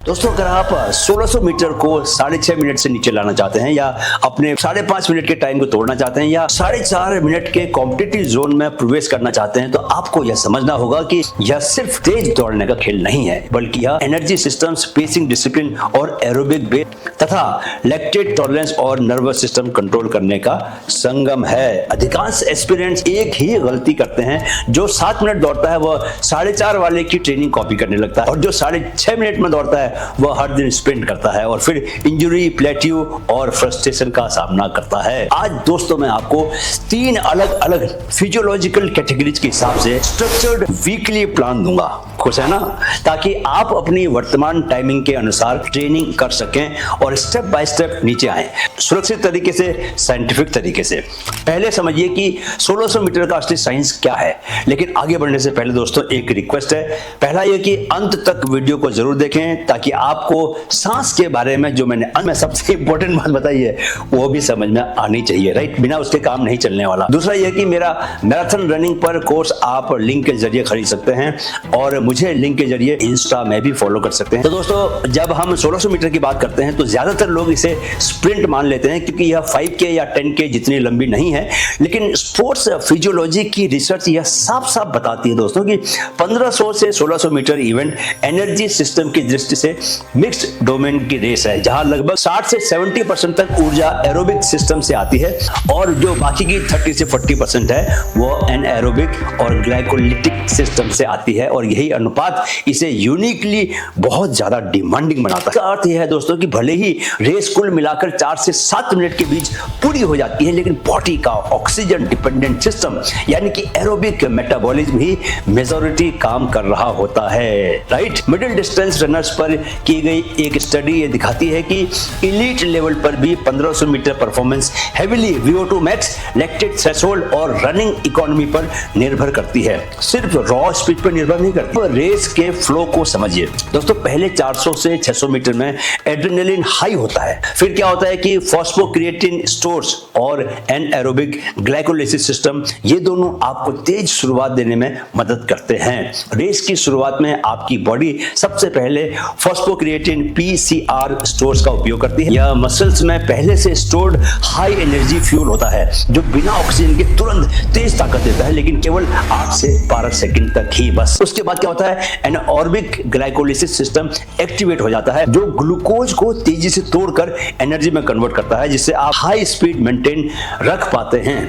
दोस्तों, अगर आप 1600 मीटर को 6.5 मिनट से नीचे लाना चाहते हैं या अपने 5.5 मिनट के टाइम को तोड़ना चाहते हैं या 4.5 मिनट के कॉम्पिटिटिव जोन में प्रवेश करना चाहते हैं, तो आपको यह समझना होगा कि यह सिर्फ तेज दौड़ने का खेल नहीं है, बल्कि यह एनर्जी सिस्टम्स, पेसिंग डिसिप्लिन और एरोबिक बेस तथा लैक्टेट टॉलरेंस और नर्वस सिस्टम कंट्रोल करने का संगम है। अधिकांश एस्पिरेंट्स एक ही गलती करते हैं, जो 7 मिनट दौड़ता है वह 4.5 वाले की ट्रेनिंग कॉपी करने लगता है, और जो 6.5 मिनट में दौड़ता है वह हर दिन स्प्रिंट करता है और फिर इंजरी, प्लेट्यू और फ्रस्ट्रेशन का सामना करता है। आज दोस्तों मैं आपको 3 अलग अलग फिजियोलॉजिकल कैटेगरीज के हिसाब से स्ट्रक्चर्ड वीकली प्लान दूंगा, खुश है ना, ताकि आप अपनी वर्तमान टाइमिंग के अनुसार ट्रेनिंग कर सकें और स्टेप बाय स्टेप नीचे आए, सुरक्षित तरीके से, साइंटिफिक तरीके से। पहले समझिए कि 1600 मीटर का असली साइंस क्या है, लेकिन आगे बढ़ने से पहले दोस्तों एक रिक्वेस्ट है। पहला यह कि अंत तक वीडियो को जरूर देखें, ताकि आपको सांस के बारे में जो मैंने सबसे इंपॉर्टेंट बात बताई है वो भी समझ में आनी चाहिए, राइट। बिना उसके काम नहीं चलने वाला। दूसरा यह कि मेरा मैराथन रनिंग पर कोर्स आप लिंक के जरिए खरीद सकते हैं और मुझे लिंक के जरिए इंस्टा में भी फॉलो कर सकते हैं। तो दोस्तों, जब हम 1600 मीटर की बात करते हैं तो ज्यादातर लोग इसे स्प्रिंट मान लेते हैं, क्योंकि यह 5K या 10K जितनी लंबी नहीं है। लेकिन स्पोर्ट्स फिजियोलॉजी की रिसर्च यह साफ साफ बताती है दोस्तों कि 1500 से 1600 मीटर इवेंट एनर्जी सिस्टम की दृष्टि से मिक्स्ड डोमेन की रेस है, जहां लगभग 60 से 70% तक ऊर्जा एरोबिक सिस्टम से आती है और जो बाकी की 30 से 40% है वो एनएरोबिक और ग्लाइकोलिटिक सिस्टम से आती है, और यही अनुपात इसे यूनिकली बहुत ज्यादा डिमांडिंग बनाता है। इसका अर्थ यह है दोस्तों कि भले ही रेस कुल मिलाकर 4 से 7 मिनट के बीच पूरी हो जाती है, लेकिन बॉडी का ऑक्सीजन डिपेंडेंट सिस्टम यानी कि एरोबिक मेटाबॉलिज्म ही मेजॉरिटी काम कर रहा होता है, राइट। मिडिल डिस्टेंस रनर्स पर की गई एक स्टडी ये दिखाती है कि एलीट लेवल पर भी 1500 metre performance heavily VO2 max, lactate threshold और रनिंग इकोनॉमी पर निर्भर करती है, सिर्फ रॉ स्पीड पर निर्भर नहीं करती। रेस के फ्लो को समझिए दोस्तों। पहले 400 से 600 मीटर में एड्रेनालिन हाई होता है, फिर क्या होता है कि फॉस्फोक्रिएटिन स्टोर्स और एनएरोबिक ग्लाइकोलाइसिस सिस्टम, ये दोनों आपको तेज शुरुआत देने में मदद करते हैं। रेस की शुरुआत में आपकी बॉडी सबसे पहले फॉस्फोक्रिएटिन PCR स्टोर्स का उपयोग करती है। यह मसल्स में पहले से स्टोर्ड हाई एनर्जी फ्यूल होता है, जो बिना ऑक्सीजन के तुरंत तेज ताकत देता है, लेकिन केवल 8 से 12 सेकंड तक ही बस। उसके बाद क्या होता है, एनारोबिक ग्लाइकोलाइसिस सिस्टम एक्टिवेट हो जाता है, जो ग्लूकोज को तेजी से तोड़कर एनर्जी में कन्वर्ट करता है, जिससे आप हाई स्पीड मेंटेन रख पाते हैं।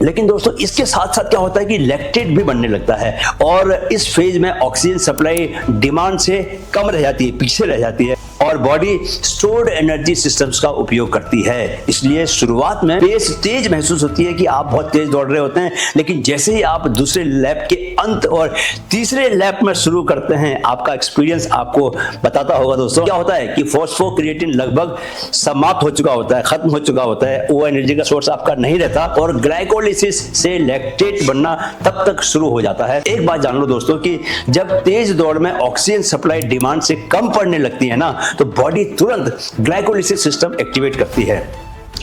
लेकिन दोस्तों, इसके साथ साथ क्या होता है कि लैक्टेट भी बनने लगता है, और इस फेज में ऑक्सीजन सप्लाई डिमांड से कम रह जाती है, पीछे रह जाती है, और बॉडी स्टोर्ड एनर्जी सिस्टम्स का उपयोग करती है। इसलिए शुरुआत में पेस तेज महसूस होती है कि आप बहुत तेज दौड़ रहे होते हैं, लेकिन जैसे ही आप दूसरे लैप के अंत और तीसरे लैप में शुरू करते हैं, आपका एक्सपीरियंस आपको बताता होगा दोस्तों, क्या होता है कि फॉस्फोक्रिएटिन लगभग समाप्त हो चुका होता है, खत्म हो चुका होता है, वो एनर्जी का सोर्स आपका नहीं रहता, और ग्लाइकोलाइसिस से लैक्टेट बनना तब तक शुरू हो जाता है। एक बात जान लो दोस्तों कि जब तेज दौड़ में ऑक्सीजन सप्लाई डिमांड से कम पड़ने लगती है ना, तो बॉडी तुरंत ग्लाइकोलाइसिस सिस्टम एक्टिवेट करती है,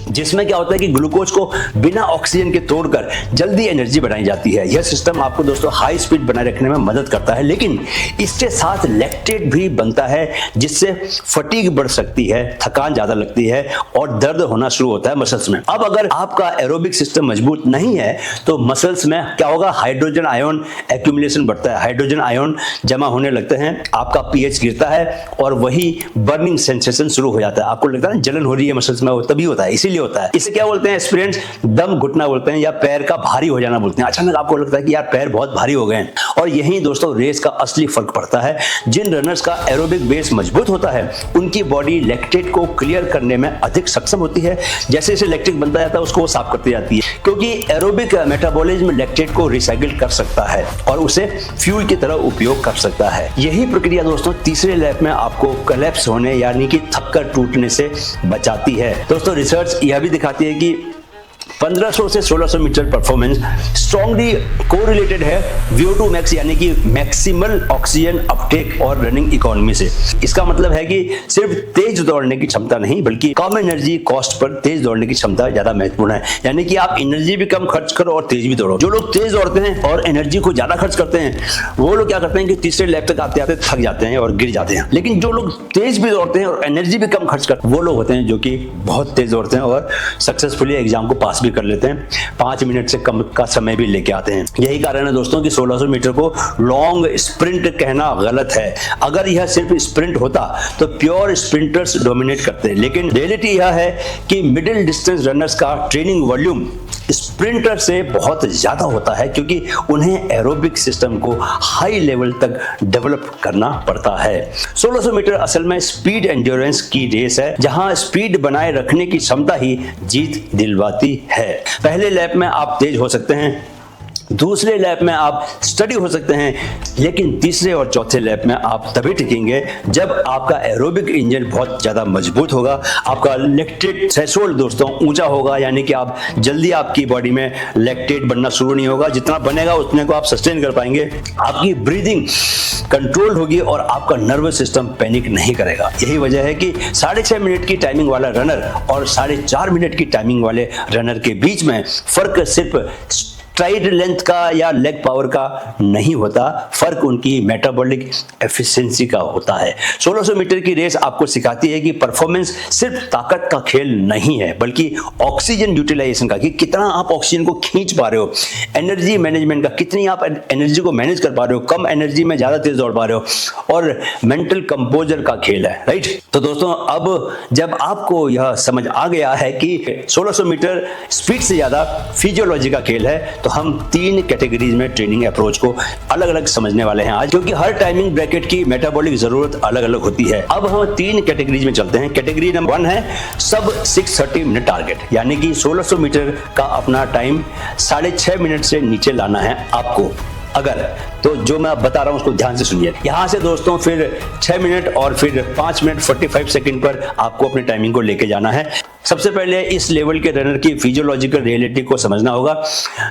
जिसमें क्या होता है कि ग्लूकोज को बिना ऑक्सीजन के तोड़कर जल्दी एनर्जी बनाई जाती है। यह सिस्टम आपको दोस्तों हाई स्पीड बनाए रखने में मदद करता है, लेकिन इसके साथ लैक्टेट भी बनता है, जिससे फटीग बढ़ सकती है, थकान ज्यादा लगती है और दर्द होना शुरू होता है मसल्स में। अब अगर आपका एरोबिक सिस्टम मजबूत नहीं है तो मसल्स में क्या होगा, हाइड्रोजन आयन एक्यूमुलेशन बढ़ता है, हाइड्रोजन आयन जमा होने लगते हैं, आपका pH गिरता है और वही बर्निंग सेंसेशन शुरू हो जाता है। आपको लगता है ना जलन हो रही है मसल्स में, वो तभी होता है, इसीलिए होता है। इसे क्या बोलते हैं एस्पिरेंट्स, दम घुटना बोलते हैं, या पैर का भारी हो जाना बोलते हैं। अचानक आपको लगता है कि यार पैर बहुत भारी हो गए हैं, और यही दोस्तों रेस का असली फर्क पड़ता है। जिन रनर्स का एरोबिक बेस मजबूत होता है, उनकी बॉडी लैक्टेट को क्लियर करने में अधिक सक्षम होती है। जैसे जैसे लैक्टिक बनता जाता है, उसको वो साफ करती जाती है, क्योंकि एरोबिक मेटाबॉलिज्म लैक्टेट को रिसाइकिल कर सकता है और उसे फ्यूल की तरह उपयोग कर सकता है। यही प्रक्रिया दोस्तों तीसरे लैप में आपको कोलैप्स होने यानी कि थक कर टूटने से बचाती है। दोस्तों, रिसर्च यह भी दिखाती है कि 1500 से 1600 मीटर परफॉर्मेंस स्ट्रांगली कोरिलेटेड है VO2 मैक्स यानी कि मैक्सिमल ऑक्सीजन अपटेक और रनिंग इकोनॉमी से। इसका मतलब है कि सिर्फ तेज दौड़ने की क्षमता नहीं बल्कि कम एनर्जी कॉस्ट पर तेज दौड़ने की क्षमता ज्यादा महत्वपूर्ण है। यानी कि आप एनर्जी भी कम खर्च करो और तेज भी दौड़ो। जो लोग तेज दौड़ते हैं और एनर्जी को ज्यादा खर्च करते हैं वो लोग क्या करते हैं कि तीसरे लैप तक आते आते थक जाते हैं और गिर जाते हैं। लेकिन जो लोग तेज भी दौड़ते हैं और एनर्जी भी कम खर्च करते हैं वो लोग होते हैं जो कि बहुत तेज दौड़ते हैं और सक्सेसफुली एग्जाम को पास भी कर लेते हैं, 5 मिनट से कम का समय भी लेके आते हैं। यही कारण है दोस्तों कि 1600 मीटर को लॉन्ग स्प्रिंट कहना गलत है। अगर यह सिर्फ स्प्रिंट होता तो प्योर स्प्रिंटर्स डोमिनेट करते हैं, लेकिन रियलिटी यह है कि मिडिल डिस्टेंस रनर्स का ट्रेनिंग वॉल्यूम स्प्रिंटर से बहुत ज्यादा होता है क्योंकि उन्हें एरोबिक सिस्टम को हाई लेवल तक डेवलप करना पड़ता है। 1600 मीटर असल में स्पीड एंड्योरेंस की रेस है जहां स्पीड बनाए रखने की क्षमता ही जीत दिलवाती है। पहले लैप में आप तेज हो सकते हैं, दूसरे लैप में आप स्टडी हो सकते हैं, लेकिन तीसरे और चौथे लैप में आप तभी टिकेंगे जब आपका एरोबिक इंजन बहुत ज्यादा मजबूत होगा, आपका लैक्टेट थ्रेशोल्ड दोस्तों ऊंचा होगा, यानी कि आप जल्दी आपकी बॉडी में लैक्टेट बनना शुरू नहीं होगा। जितना बनेगा उतने को आप सस्टेन कर पाएंगे, आपकी ब्रीदिंग कंट्रोल होगी और आपका नर्वस सिस्टम पैनिक नहीं करेगा। यही वजह है कि 6.5 मिनट की टाइमिंग वाला रनर और 4.5 मिनट की टाइमिंग वाले रनर के बीच में फर्क सिर्फ स्ट्राइड लेंथ का या लेग पावर का नहीं होता, फर्क उनकी मेटाबॉलिक एफिशिएंसी का होता है। 1600 मीटर की रेस आपको सिखाती है कि परफॉर्मेंस सिर्फ ताकत का खेल नहीं है बल्कि ऑक्सीजन यूटिलाइजेशन का, कि कितना आप ऑक्सीजन को खींच पा रहे हो, एनर्जी मैनेजमेंट का, कितनी आप एनर्जी को मैनेज कर पा रहे हो, कम एनर्जी में ज्यादा तेज दौड़ पा रहे हो, और मेंटल कंपोजर का खेल है, राइट। तो दोस्तों अब जब आपको यह समझ आ गया है कि 1600 मीटर स्पीड से ज्यादा फिजियोलॉजी का खेल है तो हम 3 कैटेगरीज में ट्रेनिंग अप्रोच को अलग अलग समझने वाले हैं आज, क्योंकि हर टाइमिंग ब्रैकेट की मेटाबॉलिक जरूरत अलग अलग होती है। अब हम 3 कैटेगरीज में चलते हैं। कैटेगरी नंबर 1 है सब 630 मिनट टारगेट, यानी कि 1600 मीटर का अपना टाइम 6.5 मिनट से नीचे लाना है आपको। अगर तो जो मैं बता रहा हूं उसको ध्यान से सुनिए। यहां से दोस्तों फिर 6 मिनट और फिर 5 मिनट 45 सेकंड पर आपको अपनी टाइमिंग को लेके जाना है। सबसे पहले इस लेवल के रनर की फिजियोलॉजिकल रियलिटी को समझना होगा।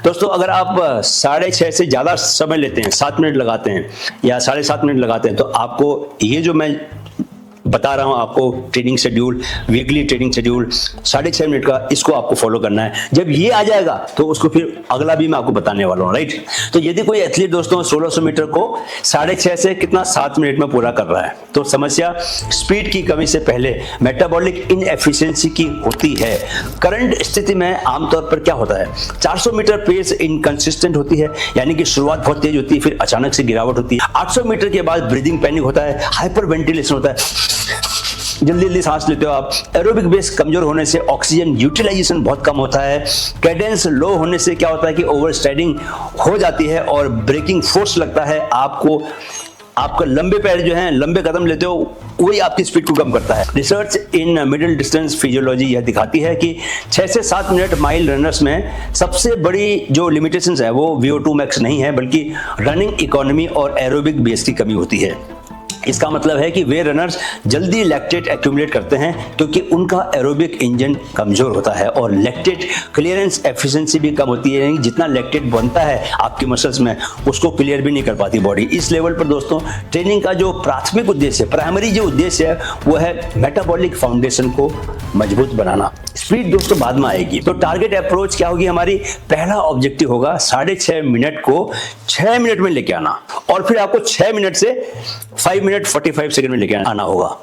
दोस्तों अगर आप 6.5 से ज्यादा समय लेते हैं, 7 मिनट लगाते हैं या 7.5 मिनट लगाते हैं, तो आपको ये जो मैं बता रहा हूं आपको training schedule, weekly training schedule 6.5 minute का, इसको आपको फॉलो करना है। जब ये आ जाएगा तो उसको फिर अगला भी मैं आपको बताने वाला हूं, राइट। तो यदि कोई एथलीट दोस्तों 1600 मीटर को 6.5 से कितना 7 मिनट में पूरा कर रहा है तो समस्या स्पीड की कमी से पहले मेटाबॉलिक इनएफिशिएंसी की होती है। करंट स्थिति में आमतौर पर क्या होता है, 400 मीटर पेस इनकंसिस्टेंट होती है, यानी कि शुरुआत बहुत तेज होती है फिर अचानक से गिरावट होती है। 800 मीटर के बाद ब्रीदिंग पैनिक होता है, हाइपर वेंटिलेशन होता है, जल्दी जल्दी सांस लेते हो आप। एरोबिक बेस कमजोर होने से ऑक्सीजन यूटिलाइजेशन बहुत कम होता है। कैडेंस लो होने से क्या होता है कि ओवर स्ट्राइडिंग हो जाती है और ब्रेकिंग फोर्स लगता है आपको। आपका लंबे पैर जो हैं, लंबे कदम लेते हो, वही आपकी स्पीड को कम करता है। Research in middle distance physiology यह दिखाती है कि 6 से 7 मिनट माइल रनर्स में सबसे बड़ी जो लिमिटेशंस है वो VO2 मैक्स नहीं है बल्कि रनिंग इकोनॉमी और एरोबिक बेस की कमी होती है। इसका मतलब है कि वे रनर्स जल्दी लैक्टेट एक्यूमुलेट करते हैं क्योंकि उनका एरोबिक इंजन कमजोर होता है और लैक्टेट क्लियरेंस एफिशिएंसी भी कम होती है, यानी जितना लैक्टेट बनता है आपके मसल्स में उसको क्लियर भी नहीं कर पाती बॉडी। इस लेवल पर दोस्तों ट्रेनिंग का जो प्राथमिक उद्देश्य है, प्राइमरी जो उद्देश्य है वो है मेटाबॉलिक फाउंडेशन को मजबूत बनाना। स्पीड दोस्तों बाद में आएगी। तो टारगेट अप्रोच क्या होगी हमारी, पहला ऑब्जेक्टिव होगा 6.5 मिनट को 6 मिनट में लेके आना और फिर आपको 6 मिनट से 5 मिनट 45 सेकंड में लेके आना होगा।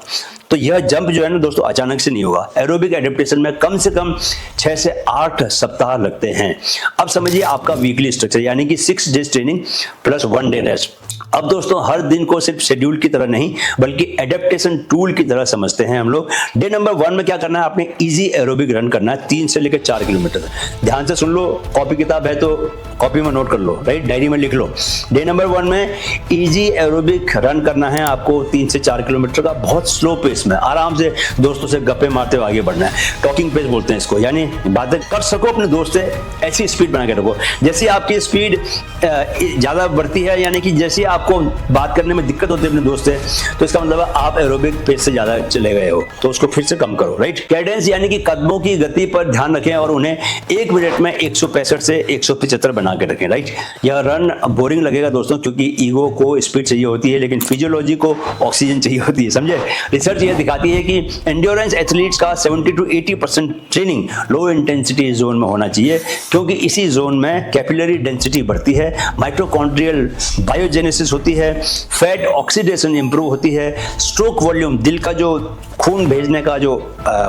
तो यह जंप जो है ना दोस्तों अचानक से नहीं होगा। एरोबिक एडेप्टेशन में कम से कम 6 से 8 सप्ताह लगते हैं। अब समझिए आपका वीकली स्ट्रक्चर, यानी कि 6 days training plus 1 day rest. अब दोस्तों हर दिन को सिर्फ शेड्यूल की तरह नहीं बल्कि एडेप्टेशन टूल की तरह समझते हैं हम लोग। डे नंबर 1 में क्या करना है, आपने इजी एरोबिक रन करना है 3 से लेकर 4 किलोमीटर। ध्यान से सुन लो, कॉपी किताब है तो कॉपी में नोट कर लो, राइट, डायरी में लिख लो। डे नंबर 1 में इजी एरोबिक रन करना है आपको 3 से 4 किलोमीटर का, बहुत स्लो पेस में, आराम से दोस्तों से गप्पे मारते हुए आगे बढ़ना है। टॉकिंग पेस बोलते हैं इसको, यानी बातें कर सको अपने दोस्त से, ऐसी स्पीड बना के रखो। जैसे आपकी स्पीड ज्यादा बढ़ती है, यानी कि जैसे आपको बात करने में दिक्कत होती है अपने दोस्त से, तो इसका मतलब है आप एरोबिक पेस से ज्यादा चले गए हो, तो उसको फिर से कम करो, राइट। कैडेंस यानी कि कदमों की गति पर ध्यान रखें और उन्हें 1 मिनट में 165 से 175 बना के रखें, राइट। यह रन बोरिंग लगेगा दोस्तों, क्योंकि ईगो को स्पीड चाहिए होती है लेकिन फिजियोलॉजी को ऑक्सीजन चाहिए होती है, समझे। रिसर्च यह दिखाती है कि एंड्योरेंस एथलीट्स का 70 to 80% training low intensity zone में होना चाहिए, क्योंकि इसी जोन में कैपिलरी डेंसिटी बढ़ती है, माइटोकॉन्ड्रियल बायोजेनेसिस होती है, फैट ऑक्सीडेशन इंप्रूव होती है, स्ट्रोक वॉल्यूम, दिल का जो खून भेजने का जो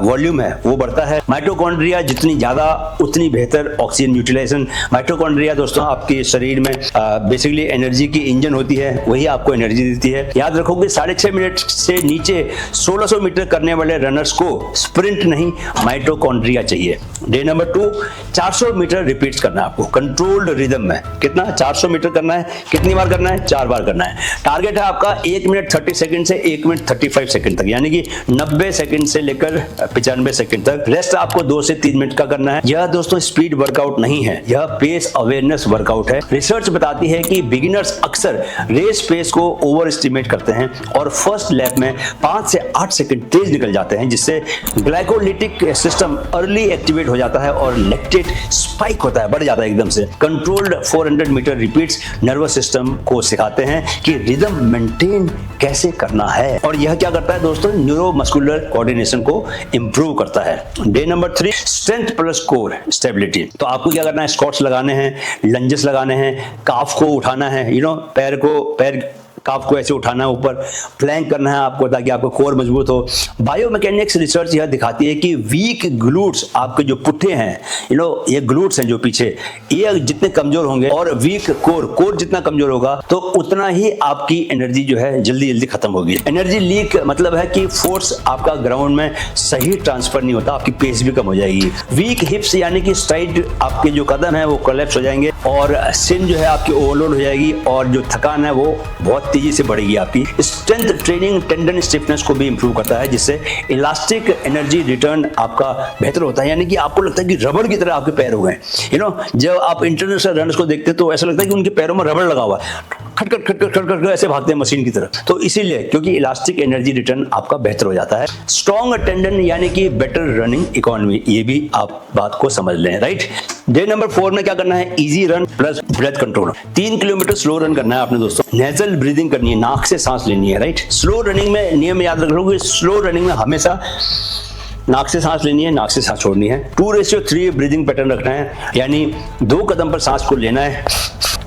वॉल्यूम है वो बढ़ता है। माइटोकॉन्ड्रिया जितनी ज्यादा उतनी बेहतर ऑक्सीजन यूटिलाइजेशन। माइटोकॉन्ड्रिया दोस्तों आपके शरीर में बेसिकली एनर्जी की इंजन होती है, वही आपको एनर्जी देती है। याद रखो कि 6.5 मिनट से नीचे 1600 मीटर करने वाले रनर्स को स्प्रिंट नहीं, माइटोकॉन्ड्रिया चाहिए। डे नंबर 2 400 मीटर रिपीट करना है आपको कंट्रोल्ड रिदम में। कितना? 400 मीटर करना है। कितनी बार करना है? 4 बार करना है। टारगेट है आपका 1 मिनट 30 सेकंड से 1 मिनट 35 सेकंड तक, यानी कि 90 सेकंड से लेकर 95 सेकंड तक। रेस्ट आपको 2 से 3 मिनट का करना है। यह दोस्तों स्पीड वर्कआउट नहीं है, यह पेस अवेयरनेस वर्कआउट है। रिसर्च बताती है कि बिगिनर्स अक्सर रेस पेस को ओवर एस्टिमेट करते हैं और फर्स्ट लैप में 5 से 8 सेकंड तेज निकल जाते हैं, जिससे ग्लाइकोलिटिक सिस्टम अर्ली एक्टिवेट हो जाता है और लैक्टेट स्पाइक होता है, बढ़ जाता है एकदम से। Controlled 400 metre repeats nervous system को सिखाते हैं कि रिदम मेंटेन कैसे करना है, और यह क्या करता है दोस्तों? न्यूरोमस्कुलर कोऑर्डिनेशन को इंप्रूव करता है। Day number 3 strength plus core stability. तो आपको क्या करना है? स्क्वाट्स लगाने हैं, लंजेस लगाने हैं, काफ को उठाना है, पैर काफ को ऐसे उठाना है ऊपर, प्लैंक करना है आपको ताकि आपका कोर मजबूत हो। बायोमैकेनिक्स रिसर्च यह दिखाती है कि वीक ग्लूट्स, आपके जो पुट्ठे हैं, ये ग्लूट्स हैं जो पीछे, ये जितने कमजोर होंगे और वीक कोर जितना कमजोर होगा तो उतना ही आपकी एनर्जी जो है जल्दी खत्म होगी। एनर्जी लीक मतलब है कि फोर्स आपका ग्राउंड में सही ट्रांसफर नहीं होता, आपकी पेस भी कम हो जाएगी। वीक हिप्स यानी कि स्ट्राइड, आपके जो कदम है वो कोलैप्स हो जाएंगे और सिन जो है आपकी ओवरलोड हो जाएगी और जो थकान है वो बहुत तेजी से बढ़ेगी आपकी। स्ट्रेंथ ट्रेनिंग टेंडन स्टिफनेस को भी इंप्रूव करता है, जिससे इलास्टिक एनर्जी रिटर्न आपका बेहतर होता है, यानी कि आपको लगता है कि रबड़ की तरह आपके पैर हो गए। जब आप इंटरनेशनल रनर्स को देखते हैं तो ऐसा लगता है कि उनके पैरों में रबड़ लगा हुआ है, खटखट ऐसे भागते हैं मशीन की तरह। तो इसीलिए क्योंकि इलास्टिक एनर्जी रिटर्न आपका बेहतर हो जाता है। स्ट्रॉन्ग टेंडन यानी कि बेटर रनिंग इकोनॉमी, ये भी आप बात को समझ लें, राइट। डे नंबर 4 में क्या करना है? Easy run plus breadth control. 3 kilometre slow run करना है आपने दोस्तों। नेजल ब्रीदिंग करनी है, नाक से सांस लेनी है, राइट। स्लो रनिंग में नियम याद रख लो कि स्लो रनिंग में हमेशा नाक से सांस लेनी है, नाक से सांस छोड़नी है। 2:3 ब्रीदिंग पैटर्न रखना है, यानी 2 कदम पर सांस को लेना है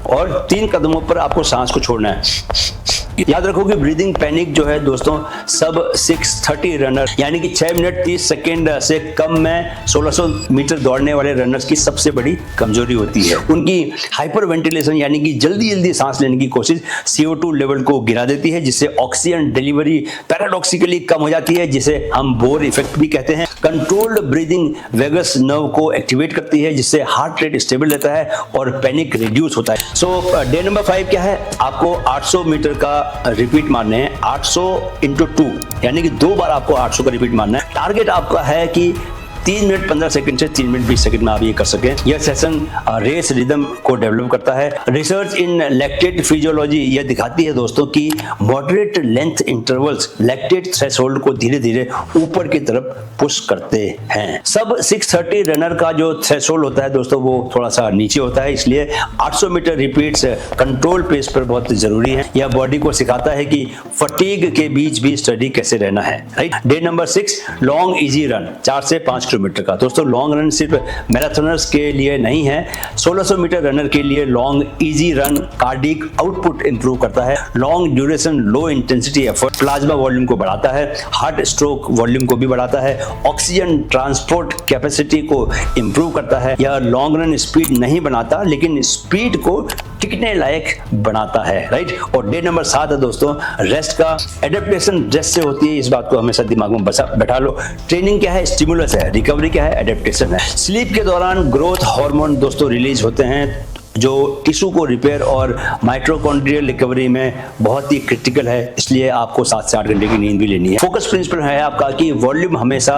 और 3 कदमों पर आपको सांस को छोड़ना है। याद रखो कि ब्रीदिंग पैनिक जो है दोस्तों, सब 6:30 रनर यानी कि 6 मिनट 30 सेकेंड से कम में 1600 मीटर दौड़ने वाले रनर्स की सबसे बड़ी कमजोरी होती है। उनकी हाइपर वेंटिलेशन यानी कि जल्दी सांस लेने की कोशिश CO2 लेवल को गिरा देती है, जिससे ऑक्सीजन डिलीवरी पैराडॉक्सिकली कम हो जाती है, जिसे हम बोर इफेक्ट भी कहते हैं। कंट्रोल्ड ब्रीदिंग वेगस नर्व को एक्टिवेट करती है, जिससे हार्ट रेट स्टेबल रहता है और पैनिक रिड्यूस होता है। सो डे नंबर 5 क्या है? आपको 800 मीटर का रिपीट मारने हैं, 800 × 2 यानी कि 2 बार आपको 800 का रिपीट मारना है। टारगेट आपका है कि 3 मिनट 15 सेकंड से 3 मिनट 20 सेकंड में आप ये कर सकें। यह सेशन रेस रिदम को डेवलप करता है। रिसर्च इन लैक्टेट फिजियोलॉजी यह दिखाती है दोस्तों कि moderate length intervals lactate threshold को धीरे धीरे ऊपर की तरफ पुश करते हैं। सब 6:30 रनर का जो थ्रेशोल्ड होता है दोस्तों वो थोड़ा सा नीचे होता है, इसलिए 800 मीटर रिपीट्स कंट्रोल पेस पर बहुत जरूरी है। यह बॉडी को सिखाता है कि फटीग के बीच भी स्टडी कैसे रहना है, right. Day number 6 long easy run 4 से 5 किलोमीटर का। दोस्तों लॉन्ग रन सिर्फ मैराथनर्स के लिए नहीं है, 1600 मीटर रनर के लिए long easy run cardiac output improve करता है। Long duration low intensity effort plasma volume को बढ़ाता है, हार्ट स्ट्रोक वॉल्यूम को भी बढ़ाता है, ऑक्सीजन ट्रांसपोर्ट कैपेसिटी को इंप्रूव करता है। यह लॉन्ग रन स्पीड नहीं बनाता लेकिन स्पीड को टिकने लायक बनाता है, राइट। और डे नंबर 7 है दोस्तों रेस्ट का। एडेप्टेशन रेस्ट से होती है, इस बात को हमेशा दिमाग में बैठा लो। ट्रेनिंग क्या है? स्टिमुलस है। रिकवरी क्या है? एडेप्टेशन है। स्लीप के दौरान ग्रोथ हार्मोन दोस्तों रिलीज होते हैं जो टिश्यू को रिपेयर और माइटोकॉन्ड्रियल रिकवरी में बहुत ही क्रिटिकल है, इसलिए आपको 7 से 8 घंटे की नींद भी लेनी है। फोकस प्रिंसिपल है आपका कि वॉल्यूम हमेशा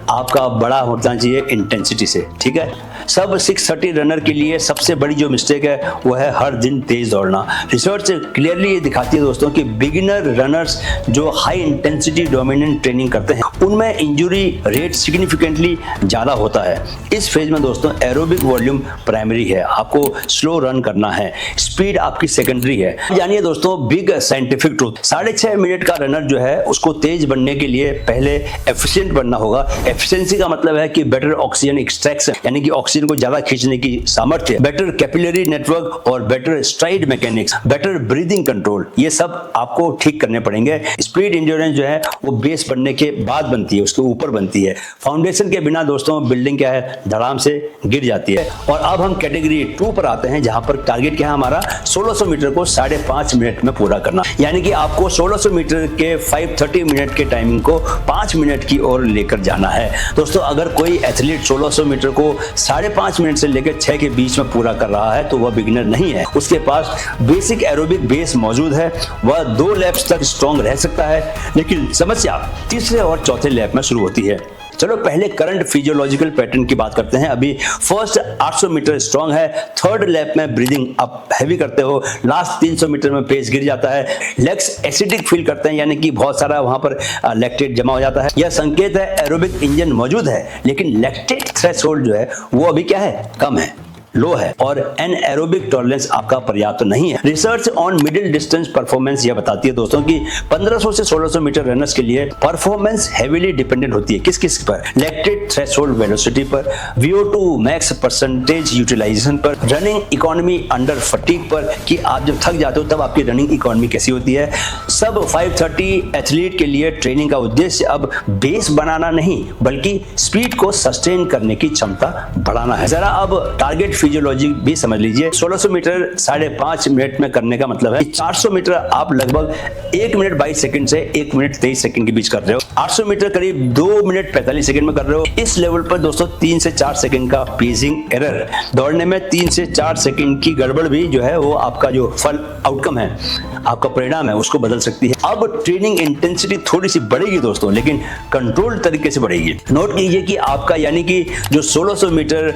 आपका बड़ा होना चाहिए इंटेंसिटी से, ठीक है। सब 630 रनर के लिए सबसे बड़ी जो मिस्टेक है वो है हर दिन तेज दौड़ना। रिसर्च क्लियरली ये दिखाती है दोस्तों कि बिगिनर रनर्स जो हाई इंटेंसिटी डोमिनेंट ट्रेनिंग करते हैं उनमें इंजुरी रेट सिग्निफिकेंटली ज्यादा होता है। इस फेज में दोस्तों एरोबिक वॉल्यूम प्राइमरी है, आपको स्लो रन करना है, स्पीड आपकी सेकेंडरी है। जानिए दोस्तों बिग साइंटिफिक ट्रूथ, 6.5 मिनट का रनर जो है उसको तेज बनने के लिए पहले एफिशिएंट बनना होगा। एफिशिएंसी का मतलब है कि बेटर ऑक्सीजन एक्सट्रैक्शन, यानी कि ऑक्सीजन को ज्यादा खींचने की सामर्थ्य, बेटर कैपिलरी नेटवर्क और better STRIDE mechanics, better breathing control, ये सब आपको ठीक करने पड़ेंगे। स्पीड इंड्योरेंस जो है वो बेस बनने के बाद बनती है, उसके ऊपर बनती है। फाउंडेशन के बिना दोस्तों बिल्डिंग क्या है, धड़ाम से गिर जाती है। और अब हम कैटेगरी 2 पर आते हैं, जहां पर टारगेट क्या है हमारा 1600 मीटर को 5.5 मिनट में पूरा करना, यानी कि आपको 1600 मीटर के 530 मिनट के टाइमिंग को 5 मिनट की ओर लेकर जाना है। दोस्तों अगर कोई एथलीट 1600 मीटर को 5.5 मिनट से लेकर 6 के बीच में पूरा कर रहा है तो वह बिगिनर नहीं है, उसके पास बेसिक एरोबिक बेस मौजूद है, वह 2 लैप्स तक स्ट्रॉन्ग रह सकता है। लेकिन समस्या तीसरे और चौथे लैप में शुरू होती है। चलो पहले करंट फिजियोलॉजिकल पैटर्न की बात करते हैं। अभी फर्स्ट 800 मीटर स्ट्रांग है, थर्ड लैप में ब्रीदिंग आप हैवी करते हो, लास्ट 300 मीटर में पेस गिर जाता है, लेग्स एसिडिक फील करते हैं, यानी कि बहुत सारा वहां पर लैक्टेट जमा हो जाता है। यह संकेत है एरोबिक इंजन मौजूद है, लेकिन लैक्टेट थ्रेशोल्ड जो है वो अभी क्या है, कम है, लो है, और एनएरोबिक टॉलरेंस आपका पर्याप्त नहीं है। Research on middle distance performance यह बताती है दोस्तों कि 1500 से 1600 मीटर रनर्स के लिए परफॉर्मेंस हेवीली डिपेंडेंट होती है किस किस पर, लैक्टेट थ्रेशोल्ड वेलोसिटी पर, VO2 मैक्स परसेंटेज यूटिलाइजेशन पर, रनिंग इकोनॉमी अंडर फटीग पर, कि आप जब थक जाते हो तब आपकी रनिंग इकोनॉमी कैसी होती है। सब 530 एथलीट के लिए ट्रेनिंग का उद्देश्य अब बेस बनाना नहीं बल्कि स्पीड को सस्टेन करने की क्षमता बढ़ाना है। जरा अब टारगेट फिजियोलॉजी भी समझ लीजिए। 1600 मीटर 5.5 मिनट में करने का मतलब है 400 मीटर आप लगभग 1 मिनट 22 सेकंड से 1 मिनट 23 सेकंड के बीच कर रहे हो, 800 मीटर करीब 2 मिनट 45 सेकंड में कर रहे हो। इस लेवल पर दोस्तों 3 से 4 सेकंड का पेसिंग एरर, दौड़ने में 3 से 4 सेकंड की गड़बड़ भी जो है वो आपका जो फल आउटकम है, आपका परिणाम है, उसको बदल सकती है। अब ट्रेनिंग इंटेंसिटी थोड़ी सी बढ़ेगी दोस्तों, लेकिन कंट्रोल तरीके से बढ़ेगी। नोट कीजिए कि आपका यानी कि जो 1600 मीटर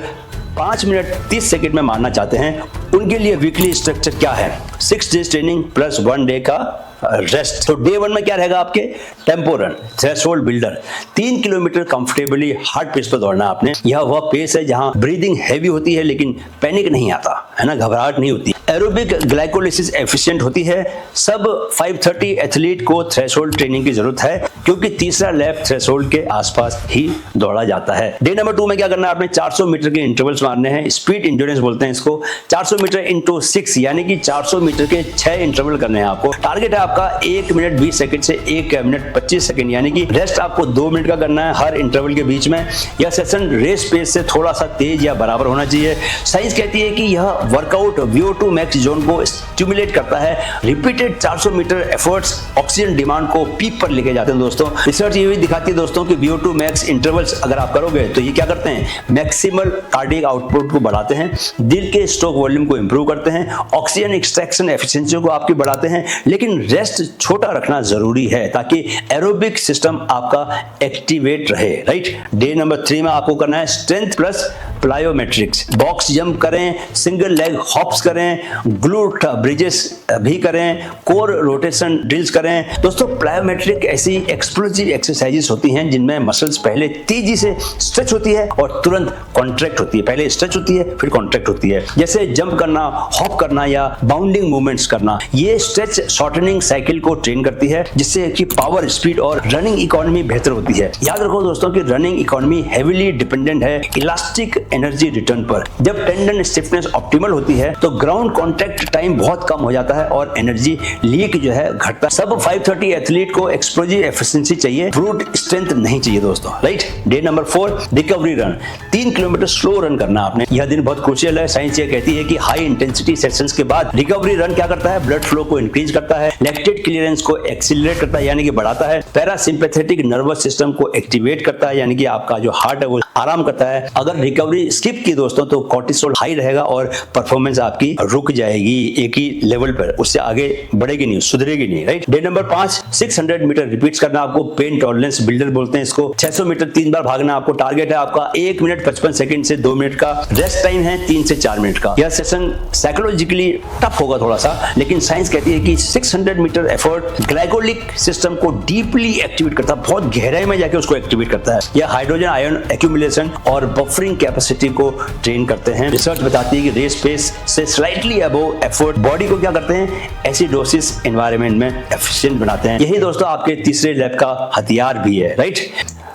5 मिनट 30 सेकंड में मारना चाहते हैं उनके लिए वीकली स्ट्रक्चर क्या है, 6 डेज ट्रेनिंग प्लस 1 डे का रेस्ट। तो डे 1 में क्या रहेगा आपके, tempo run, threshold builder, 3 kilometre comfortably hard pace पर दौड़ना आपने। यह वह पेस है जहां ब्रीदिंग हैवी होती है लेकिन पैनिक नहीं आता है ना, घबराहट नहीं होती। एरोबिक ग्लाइकोलिसिस एफिशिएंट होती है। सब 530 एथलीट को थ्रेशोल्ड ट्रेनिंग की जरूरत है क्योंकि तीसरा लैप थ्रेशोल्ड के आसपास ही दौड़ा जाता है। डे नंबर 2 में क्या करना है आपने, 400 मीटर के इंटरवल्स मारने हैं, स्पीड इंड्योरेंस बोलते हैं इसको। 400 मीटर इंटू 6 यानी कि 400 मीटर के 6 इंटरवल करने हैं आपको। टारगेट है आपका 1 मिनट 20 सेकंड से 1 मिनट 25 सेकंड, यानी कि रेस्ट आपको 2 मिनट का करना है हर इंटरवल के बीच में। यह सेशन रेस पेस से थोड़ा सा तेज या बराबर होना चाहिए। साइंस कहती है कि यह वर्कआउट VO2 मैक्स जोन को स्टिमुलेट करता है। Repeated 400 metre efforts oxygen demand को पीक पर लेके जाते हैं दोस्तों। रिसर्च ये भी दिखाती है दोस्तों कि VO2 मैक्स इंटरवल्स अगर आप करोगे तो ये क्या करते हैं, मैक्सिमल कार्डियक आउटपुट को बढ़ाते हैं, दिल के स्ट्रोक वॉल्यूम को इंप्रूव करते हैं, ऑक्सीजन एक्सट्रैक्शन एफिशिएंसी को आपकी बढ़ाते हैं। लेकिन रेस्ट छोटा रखना जरूरी है ताकि एरोबिक सिस्टम आपका एक्टिवेट रहे, राइट। डे नंबर 3 में आपको करना है strength plus plyometrics, box jump करें, सिंगल लेग हॉप्स करें, ग्लूट ब्रिजेस भी करें, कोर रोटेशन ड्रिल्स करें। दोस्तों प्लायोमेट्रिक ऐसी एक्सप्लोसिव एक्सरसाइजेस होती हैं जिनमें मसल्स पहले तेजी से स्ट्रेच होती है और तुरंत कॉन्ट्रैक्ट होती है, पहले स्ट्रेच होती है फिर कॉन्ट्रैक्ट होती है। जैसे जंप करना, हॉप करना या बाउंडिंग मूवमेंट्स करना, ये स्ट्रेच शॉर्टनिंग साइकिल को ट्रेन करती है जिससे कि पावर, स्पीड और रनिंग इकोनॉमी बेहतर होती है। याद रखो दोस्तों कि रनिंग इकोनॉमी हेवीली डिपेंडेंट है इलास्टिक एनर्जी रिटर्न पर। जब टेंडन स्टिफनेस ऑप्टिमल होती है तो ग्राउंड कॉन्टैक्ट टाइम बहुत कम हो जाता है और एनर्जी लीक जो है घटता है। सब 530 एथलीट को एक्सप्लोजिव एफिशिएंसी चाहिए, ब्रूट स्ट्रेंथ नहीं चाहिए दोस्तों, right. Day number 4 recovery run, 3 kilometre slow run करना आपने। यह दिन बहुत क्रूशियल है। साइंस ये कहती है कि हाई इंटेंसिटी सेशंस के बाद रिकवरी रन क्या करता है, ब्लड फ्लो को इंक्रीज करता है, लैक्टेट क्लियरेंस को एक्सीलरेट करता है यानी कि बढ़ाता है, पैरासिम्पैथेटिक नर्वस सिस्टम को एक्टिवेट करता है यानी कि आपका जो हार्ट है वो आराम करता है। अगर रिकवरी आपने स्किप की दोस्तों तो कॉर्टिसोल हाई रहेगा और परफॉर्मेंस आपकी रुक जाएगी एक ही लेवल पर, उससे आगे बढ़ेगी नहीं, सुधरेगी नहीं, right. Day number 5, 600 metre repeats करना आपको, पेन टॉलरेंस बिल्डर बोलते हैं इसको। 600 मीटर 3 बार भागना आपको, टारगेट है आपका 1 मिनट 55 सेकंड से 2 मिनट का, रेस्ट टाइम है 3 से 4 मिनट का। यह सेशन साइकोलॉजिकली टफ होगा थोड़ा सा, लेकिन साइंस कहती है कि 600 मीटर एफर्ट ग्लाइकोलिक सिस्टम को डीपली एक्टिवेट करता है, बहुत गहराई में जाके उसको एक्टिवेट करता है। यह हाइड्रोजन आयन एक्यूमुलेशन और बफरिंग कैपेसिटी को ट्रेन करते हैं। रिसर्च बताती है कि रेस पेस से स्लाइटली अबव एफर्ट बॉडी को क्या करते हैं, एसिडोसिस एनवायरनमेंट में एफिशिएंट बनाते हैं। यही दोस्तों आपके तीसरे लैब का हथियार भी है, right.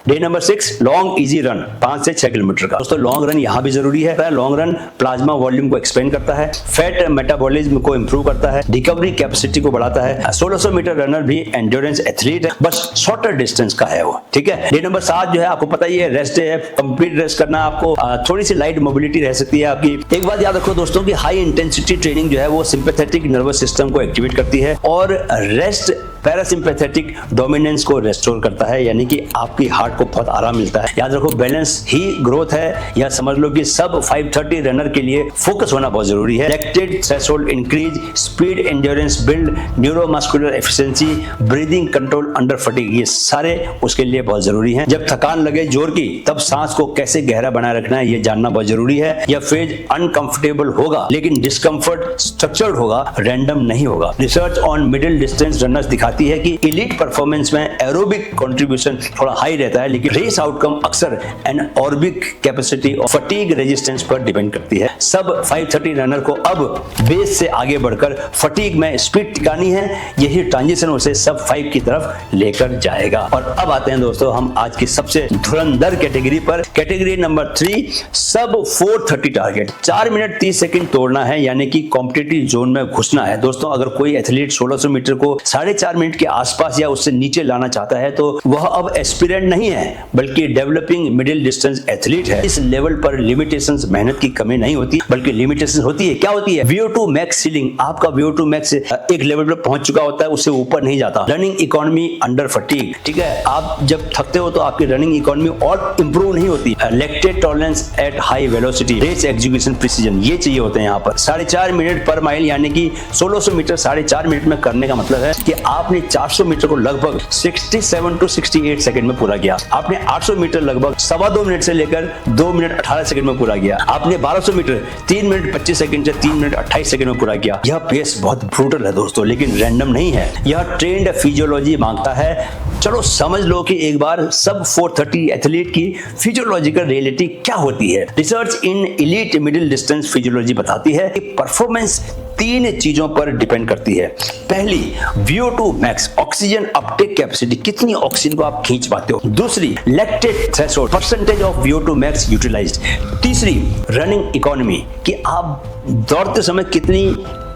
Day number 6, long easy run 5 से 6 किलोमीटर का। दोस्तों लॉन्ग रन यहाँ भी जरूरी है। लॉन्ग रन प्लाज्मा वॉल्यूम को एक्सपेंड करता है, फैट मेटाबॉलिज्म को इंप्रूव करता है, रिकवरी कैपेसिटी को बढ़ाता है। 1600 मीटर रनर भी एंड्योरेंस एथलीट है, बस शॉर्टर डिस्टेंस का है वो, ठीक है। डे नंबर 7 जो है आपको पता ही है, रेस्ट डे है, कंप्लीट रेस्ट करना आपको, थोड़ी सी लाइट मोबिलिटी रह सकती है आपकी। एक बात याद रखो दोस्तों कि हाई इंटेंसिटी ट्रेनिंग जो है वो सिंपैथेटिक नर्वस सिस्टम को एक्टिवेट करती है और रेस्ट पैरासिम्पैथेटिक डोमिनेंस को रेस्टोर करता है, यानी कि आपकी हार्ट को बहुत आराम मिलता है। याद रखो बैलेंस ही ग्रोथ है, या समझ लो कि सब 530 रनर के लिए फोकस होना बहुत जरूरी है। Lactate threshold increase, speed endurance build, neuromuscular efficiency, breathing control under fatigue, ये सारे उसके लिए बहुत जरूरी हैं। जब थकान लगे जोर की तब सांस को कैसे गहरा बनाए रखना है ये जानना बहुत जरूरी है। यह फेज अनकंफर्टेबल होगा लेकिन डिस्कंफर्ट स्ट्रक्चर्ड होगा, रैंडम नहीं होगा। Research on middle distance runners दिखाती है कि एलीट परफॉर्मेंस में एरोबिक कंट्रीब्यूशन थोड़ा हाई रहता है, लेकिन रेस आउटकम अक्सर एनारोबिक कैपेसिटी और फटीग रेजिस्टेंस पर डिपेंड करती है। सब 530 रनर को अब बेस से आगे बढ़कर फटीग में स्पीड टिकानी है, यही ट्रांजिशन उसे सब 5 की तरफ लेकर जाएगा। और अब आते हैं दोस्तों हम आज की सबसे धुरंधर कैटेगरी पर। कैटेगरी नंबर 3, सब 430 टारगेट, 4 मिनट 30 सेकंड तोड़ना है, यानी कि कॉम्पिटिटिव जोन में घुसना है। दोस्तों अगर कोई एथलीट 1600 मीटर को 4.5 मिनट के आसपास या उससे नीचे लाना चाहता है तो वह अब एस्पिरेंट नहीं है बल्कि डेवलपिंग मिडिल डिस्टेंस एथलीट है। इस लेवल पर लिमिटेशंस, मेहनत की कमी नहीं होती बल्कि लिमिटेशंस होती है। क्या होती है? VO2 मैक्स सीलिंग, आपका VO2 मैक्स एक लेवल पर पहुंच चुका होता है, उससे ऊपर नहीं जाता। रनिंग इकोनॉमी अंडर फटीग, ठीक है, आप जब थकते हो तो आपकी रनिंग इकोनॉमी और इंप्रूव नहीं होती। Lactate tolerance at high velocity, race execution precision, ये चाहिए होते हैं यहाँ पर। 4.5 मिनट पर माइल, यानी कि 1600 मीटर 4.5 मिनट में करने का मतलब है कि आपने 400 मीटर को लगभग 67 to 68 सेकंड में पूरा किया। आपने 800 मीटर लगभग 2.25 मिनट से लेकर 2 मिनट 18 सेकंड में पूरा किया। आपने 1200 मीटर 3 मिनट 25 सेकंड से 3 मिनट 28 सेकंड में पूरा किया। यह पेस बहुत ब्रूटल है दोस्तों, लेकिन रैंडम नहीं है, यह ट्रेंड फिजियोलॉजी मांगता है। चलो समझ लो कि एक बार सब 430 एथलीट की फिजियोलॉजिकल रियलिटी क्या होती है। रिसर्च इन एलीट मिडिल डिस्टेंस फिजियोलॉजी बताती है कि परफॉर्मेंस 3 चीजों पर डिपेंड करती है। पहली, VO2 max, oxygen uptake capacity, कितनी ऑक्सीजन को आप खींच पाते हो। दूसरी, lactate threshold, percentage of VO2 max utilised. तीसरी, रनिंग इकोनॉमी, कि आप दौड़ते समय कितनी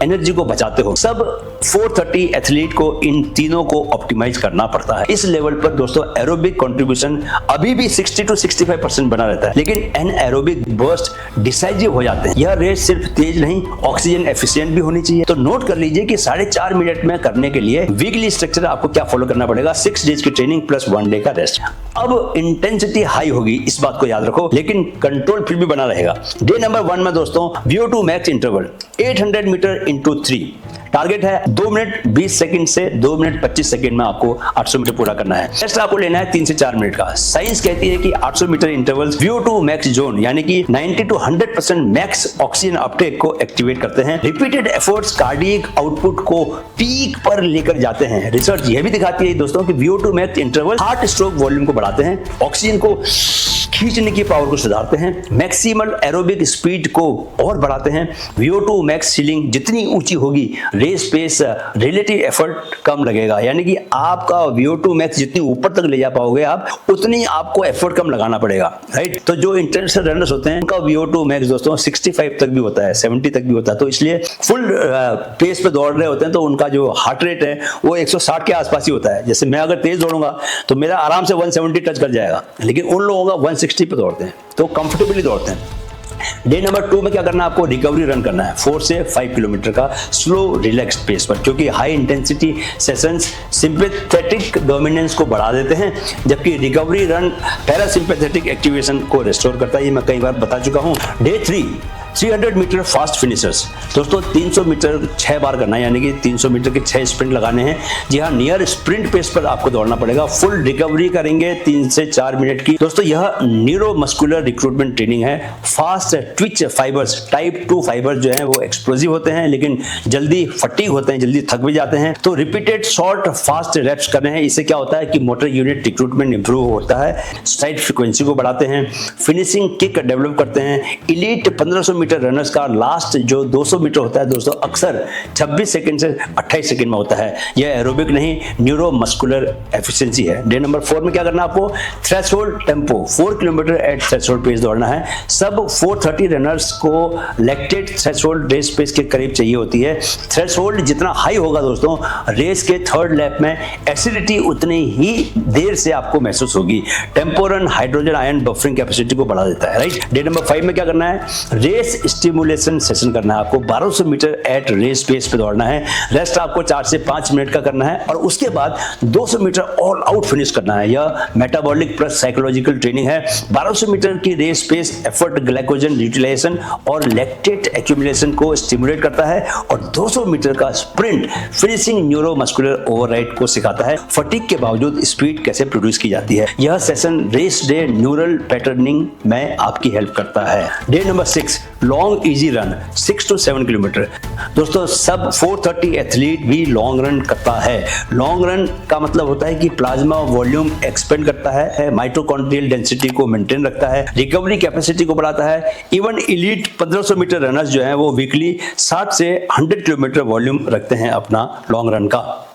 एनर्जी को बचाते हो। सब 430 एथलीट को इन तीनों को ऑप्टिमाइज करना पड़ता है। इस लेवल पर दोस्तों एरोबिक कंट्रीब्यूशन अभी भी 60 to 65% बना रहता है, लेकिन एनएरोबिक बर्स्ट डिसाइसिव हो जाते हैं। यह रेस सिर्फ तेज नहीं, ऑक्सीजन एफिशिएंट भी होनी चाहिए। तो नोट कर लीजिए कि 4.5 मिनट में करने के लिए वीकली स्ट्रक्चर आपको क्या फॉलो करना पड़ेगा, 6 डेज की ट्रेनिंग प्लस 1 डे का रेस्ट। अब इंटेंसिटी हाई होगी, इस बात को याद रखो, लेकिन कंट्रोल फिर भी बना रहेगा। डे नंबर 1 में दोस्तों VO2 max interval 800 metre into 3, target है 2 मिनट 20 सेकंड से 2 मिनट 25 सेकंड में आपको 800 मीटर पूरा करना है। रेस्ट आपको लेना है 3 से 4 मिनट का। साइंस कहती है कि 800 metre intervals VO2 max zone, यानी कि 90 to 100% मैक्स ऑक्सीजन अपटेक को एक्टिवेट करते हैं। रिपीटेड एफर्ट्स कार्डियक आउटपुट को पीक पर लेकर जाते हैं। रिसर्च यह भी दिखाती है दोस्तों कि VO2 max interval heart stroke volume को बढ़ाते हैं, ऑक्सीजन को खींचने की पावर को सुधारते हैं, मैक्सिमल एरोबिक स्पीड को और बढ़ाते हैं। VO2 मैक्स सीलिंग जितनी ऊंची होगी, रेस पेस रिलेटिव एफर्ट कम लगेगा, यानी कि आपका VO2 मैक्स जितनी ऊपर तक ले जा पाओगे आप, उतनी आपको एफर्ट कम लगाना पड़ेगा, राइट। तो जो इंटरनेशनल रनर्स होते हैं उनका VO2 मैक्स दोस्तों 65 तक भी होता है, 70 तक भी होता है। तो इसलिए फुल पेस पे दौड़ रहे होते हैं तो उनका जो हार्ट रेट है वो 160 के आसपास ही होता है। जैसे मैं अगर तेज दौड़ूंगा तो मेरा आराम से 170 टच कर जाएगा, लेकिन उन लोगों का 160 पे दौड़ते हैं तो कंफर्टेबली दौड़ते हैं। डे नंबर 2 में क्या करना है आपको, रिकवरी रन करना है 4 से 5 किलोमीटर का स्लो रिलैक्स पेस पर, क्योंकि high intensity sessions sympathetic dominance को बढ़ा देते हैं, जबकि रिकवरी रन पैरासिम्पैथेटिक एक्टिवेशन को रिस्टोर करता है। ये मैं कई बार बता चुका हूं। Day 3 300 metre fast finishers. दोस्तों 300 मीटर 6 बार करना है, यानी कि 300 मीटर के 6 स्प्रिंट लगाने हैं। जी हाँ, नियर स्प्रिंट पेस पर आपको दौड़ना पड़ेगा। फुल रिकवरी करेंगे 3 से 4 मिनट की। दोस्तों यह न्यूरोमस्कुलर रिक्रूटमेंट ट्रेनिंग है। Fast Twitch fibres, type 2 fibres जो हैं वो एक्सप्लोसिव होते हैं, लेकिन जल्दी फटीग होते हैं, जल्दी थक भी जाते हैं। तो रिपीटेड शॉर्ट फास्ट रेप्स कर रहे हैं। इससे क्या होता है कि मोटर यूनिट रिक्रूटमेंट इंप्रूव होता है, स्ट्राइड फ्रीक्वेंसी को बढ़ाते हैं, फिनिशिंग किक डेवलप करते हैं। इलीट 1500 मीटर रनर्स का लास्ट जो 200 मीटर होता है दोस्तों, अक्सर 26 सेकंड से 28 सेकंड में होता है। यह एरोबिक नहीं, न्यूरोमस्कुलर एफिशिएंसी है। डे नंबर 4 में क्या करना है आपको, threshold tempo 4 kilometre at threshold pace दौड़ना है। सब 430 रनर्स को लैक्टेट थ्रेशोल्ड रेस पेस के करीब चाहिए होती है। थ्रेशोल्ड जितना हाई होगा दोस्तों, रेस के थर्ड लैप में एसिडिटी उतनी ही देर से आपको महसूस होगी। Tempo run hydrogen ion buffering capacity को बढ़ा देता है, राइट। डे नंबर 5 में क्या करना है, रेस स्टिमुलेशन सेशन करना है आपको। 1200 मीटर एट रेस पेस पे दौड़ना है। रेस्ट आपको 4 से 5 मिनट का करना है और उसके बाद 200 मीटर ऑल आउट फिनिश करना है। यह मेटाबॉलिक प्लस साइकोलॉजिकल ट्रेनिंग है। 1200 मीटर की race pace effort glycogen utilisation और लैक्टेट एक्यूमुलेशन को स्टिमुलेट करता है और 200 मीटर का स्प्रिंट फिनिशिंग न्यूरोमस्कुलर ओवरराइड को सिखाता है, फटीग के बावजूद स्पीड कैसे प्रोड्यूस की जाती है। यह session race day neural patterning में आपकी हेल्प करता है। Day number 6 long easy run 6 to 7 kilometre. दोस्तों सब 430 एथलीट भी लॉन्ग रन करता है। लॉन्ग रन का मतलब होता है कि प्लाज्मा वॉल्यूम एक्सपेंड करता है, माइटोकॉन्ड्रियल डेंसिटी को मेंटेन रखता है, रिकवरी कैपेसिटी को बढ़ाता है। इवन एलीट 1500 मीटर रनर्स जो हैं वो वीकली 60 से 100 किलोमीटर वॉल्यूम रखते हैं अपना लॉन्ग रन का।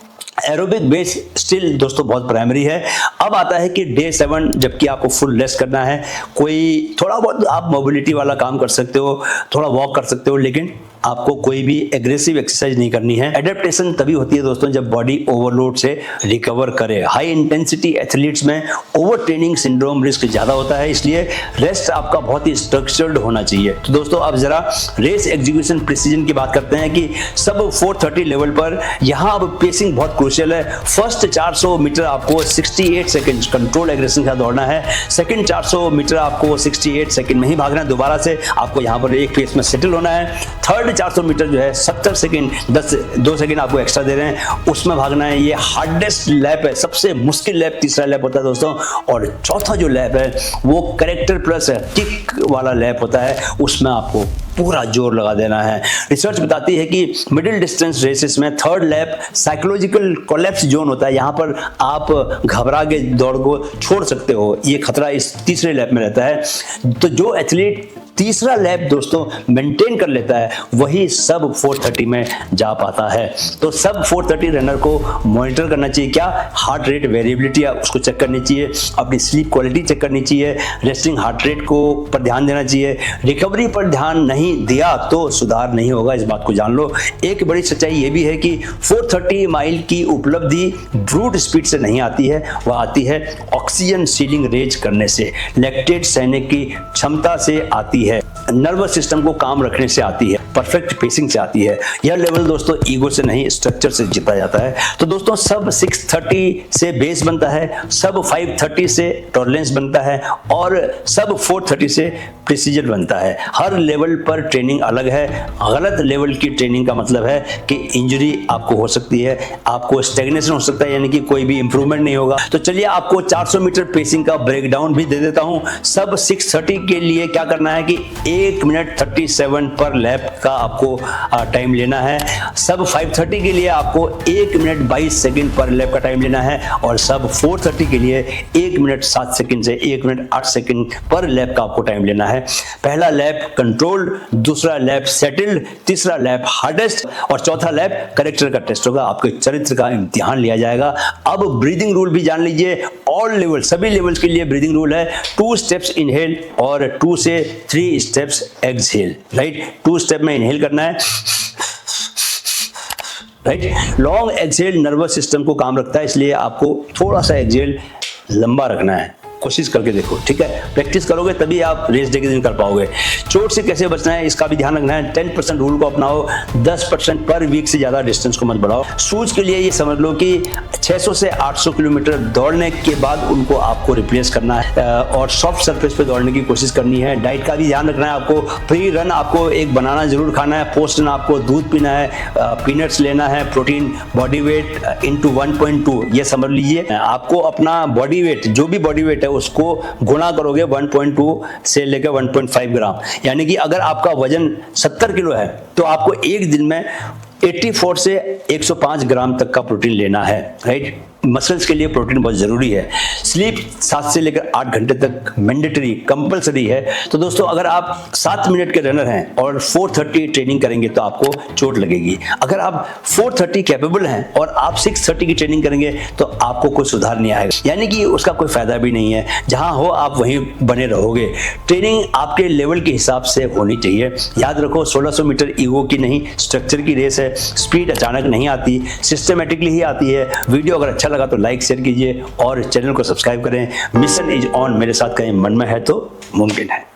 एरोबिक बेस स्टिल दोस्तों बहुत प्राइमरी है। अब आता है कि डे 7, जबकि आपको फुल रेस्ट करना है। कोई थोड़ा बहुत आप मोबिलिटी वाला काम कर सकते हो, थोड़ा वॉक कर सकते हो, लेकिन आपको कोई भी एग्रेसिव एक्सरसाइज नहीं करनी है। एडेप्टेशन तभी होती है दोस्तों जब बॉडी ओवरलोड से रिकवर करे। हाई इंटेंसिटी एथलीट्स में ओवर ट्रेनिंग सिंड्रोम रिस्क ज्यादा होता है, इसलिए रेस्ट आपका बहुत ही स्ट्रक्चर्ड होना चाहिए। तो दोस्तों अब जरा रेस एग्जीक्यूशन प्रिसीजन की बात करते हैं कि सब 430 लेवल पर यहाँ अब पेसिंग बहुत क्रूशियल है। फर्स्ट 400 मीटर आपको 68 सेकंड कंट्रोल एग्रेशन के साथ दौड़ना है। सेकंड 400 मीटर आपको 68 सेकंड में ही भागना है, दोबारा से आपको यहाँ पर एक पेस में सेटल होना है। थर्ड 400 मीटर जो है 70 सेकंड 2 सेकंड आपको एक्स्ट्रा दे रहे हैं, उसमें भागना है। ये हार्डेस्ट लैप है, सबसे मुश्किल लैप तीसरा लैप होता है दोस्तों। और चौथा जो लैप है वो करेक्टर प्लस किक वाला लैप होता है, उसमें आपको पूरा जोर लगा देना है। रिसर्च बताती है कि मिडिल डिस्टेंस रेसेस में third lap psychological collapse zone होता है। यहाँ पर आप घबरा के दौड़ को छोड़ सकते हो, ये खतरा इस तीसरे लैप में रहता है। तो जो एथलीट तीसरा लैप दोस्तों मेंटेन कर लेता है वही सब 430 में जा पाता है। तो सब 430 रनर को मॉनिटर करना चाहिए। क्या हार्ट रेट वेरिएबिलिटी है उसको चेक करनी चाहिए, अपनी स्लीप क्वालिटी चेक करनी चाहिए, रेस्टिंग हार्ट रेट को पर ध्यान देना चाहिए। रिकवरी पर ध्यान नहीं दिया तो सुधार नहीं होगा, इस बात को जान लो। एक बड़ी सच्चाई ये भी है कि 430 माइल की उपलब्धि ब्रूट स्पीड से नहीं आती है, वह आती है ऑक्सीजन सीलिंग रेज करने से, लैक्टेट सहने की क्षमता से आती है, नर्वस सिस्टम को काम रखने से आती है, परफेक्ट पेसिंग से आती है। यह लेवल दोस्तों ईगो से नहीं स्ट्रक्चर से जीता जाता है। तो दोस्तों सब 630 से बेस बनता है, सब 530 से टॉलरेंस बनता है और सब 430 से प्रिसीजन बनता है। हर लेवल पर ट्रेनिंग अलग है। गलत लेवल की ट्रेनिंग का मतलब है कि इंजरी आपको हो सकती है, आपको स्टैग्नेशन हो सकता है, यानी कि कोई भी इंप्रूवमेंट नहीं होगा। तो चलिए आपको 400 मीटर पेसिंग का ब्रेकडाउन भी दे देता हूं। सब 630 के लिए क्या करना है कि 1 मिनट 37 पर लैप का आपको टाइम लेना है। सब 530 के लिए आपको 1 मिनट 22 सेकंड पर लैप का टाइम लेना है और सब 430 के लिए 1 मिनट 7 सेकंड से 1 मिनट 8 सेकंड पर लैप का आपको टाइम लेना है। पहला लैप कंट्रोल्ड, दूसरा लैप सेटल्ड, तीसरा लैप हार्डेस्ट और चौथा लैप करेक्टर का टेस्ट होगा। आपके चरित्र का इम्तिहान लिया जाएगा। अब ब्रीदिंग रूल भी जान लीजिए। ऑल लेवल, सभी लेवल्स के लिए ब्रीदिंग रूल है 2 स्टेप्स इनहेल और 2 से 3 स्टेप्स एक्सहेल, राइट। 2 स्टेप में इनहेल करना है, right. Long exhale nervous system को काम रखता है, इसलिए आपको थोड़ा सा एक्सहेल लंबा रखना है। कोशिश करके देखो, ठीक है। प्रैक्टिस करोगे तभी आप रेस डे के दिन कर पाओगे। चोट से कैसे बचना है इसका भी ध्यान रखना है। 10% रूल को अपनाओ, 10% पर वीक से ज्यादा डिस्टेंस को मत बढ़ाओ। शूज के लिए ये समझ लो कि 600 से 800 किलोमीटर दौड़ने के बाद उनको आपको रिप्लेस करना है और सॉफ्ट सरफेस पे दौड़ने की कोशिश करनी है। डाइट का भी ध्यान रखना है आपको। प्री रन आपको एक बनाना जरूर खाना है, पोस्ट रन आपको दूध पीना है, पीनट्स लेना है, प्रोटीन बॉडी वेट इंटू 1.2 ये समझ लीजिए। आपको अपना बॉडी वेट, जो भी बॉडी वेट है उसको गुणा करोगे 1.2 से लेकर 1.5 ग्राम, यानी कि अगर आपका वजन 70 किलो है तो आपको एक दिन में 84 से 105 ग्राम तक का प्रोटीन लेना है, राइट। मसल्स के लिए प्रोटीन बहुत जरूरी है। स्लीप 7 से लेकर 8 घंटे तक मैंडेटरी कंपलसरी है। तो दोस्तों अगर आप 7 मिनट के रनर हैं और 4:30 ट्रेनिंग करेंगे तो आपको चोट लगेगी। अगर आप 4:30 कैपेबल हैं और आप 6:30 की ट्रेनिंग करेंगे तो आपको कोई सुधार नहीं आएगा, यानी कि उसका कोई फायदा भी नहीं है। जहां हो आप वहीं बने रहोगे। ट्रेनिंग आपके लेवल के हिसाब से होनी चाहिए। याद रखो 1600 मीटर ईगो की नहीं, स्ट्रक्चर की रेस है। स्पीड अचानक नहीं आती, सिस्टमेटिकली ही आती है। वीडियो अगर अच्छा लगा तो लाइक शेयर कीजिए और चैनल को सब्सक्राइब करें। मिशन इज ऑन, मेरे साथ कहीं मन में है तो मुमकिन है।